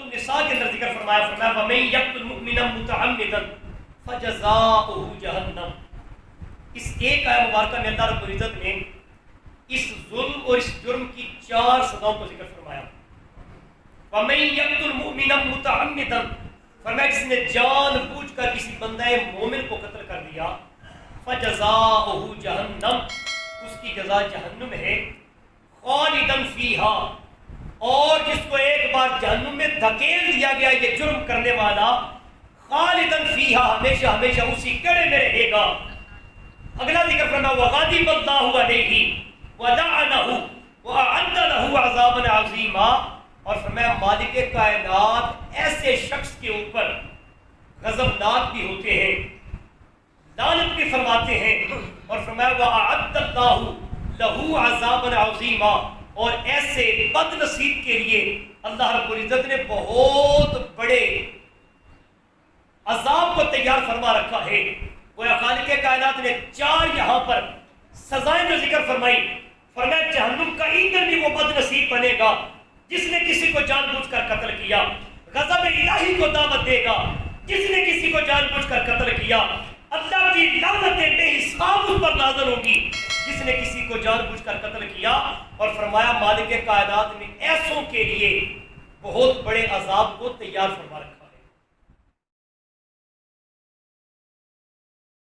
النساء کے اندر ذکر فرمایا وَمَن يَقْتُلْ مُؤْمِنًا مُتَعَمِّدًا فَجَزَاؤُهُ جَهَنَّمُ۔ اس ایک آیت مبارکہ میں اللہ رب العزت نے اس ظلم اور اس جرم کی 4 سزاؤں کو ذکر فرمایا۔ وَمَن يَقْتُلْ مُؤْمِنًا مُتَعَمِّدًا، فرمایا جس نے جان بوجھ کر کسی بندہ مومن کو قتل کر دیا، فَجَزَاؤُهُ جَهَنَّمُ، اس کی جزا جہنم ہے، خالداً فیہا، اور جس کو ایک بار جہنم میں دھکیل دیا گیا یہ جرم کرنے والا، خالداً فیہا، ہمیشہ ہمیشہ اسی کڑے میں رہے گا۔ اگلا ذکر فرمایا وَغَضِبَ اللَّهُ عَلَيْهِ وَلَعَنَهُ وَأَعَدَّ لَهُ عَذَابًا عَظِيمًا، اور فرمایا مالک کائنات ایسے شخص کے اوپر غضبناک بھی ہوتے ہیں، لعنت بھی فرماتے ہیں، اور فرمایا وَأَعَدَّ اللَّهُ لَهُ عَذَابًا عَظِيمًا، اور ایسے بد نصیب کے لیے اللہ رب العزت نے بہت بڑے عذاب کو تیار فرما رکھا ہے۔ گویا خالق کائنات نے 4 یہاں پر سزائیں جو ذکر فرمائی، فرمایا جہنم کا ایندھن بھی وہ بد نصیب بنے گا جس نے کسی کو جان بوجھ کر قتل کیا، غضب الہی کو دعوت دے گا جس نے کسی کو جان بوجھ کر قتل کیا، اللہ کی لعنتیں بے حساب اس پر نازل ہوگی جس نے کسی کو جان بوجھ کر قتل کیا، اور فرمایا مالک کائنات نے ایسوں کے لیے بہت بڑے عذاب کو تیار فرما رکھا۔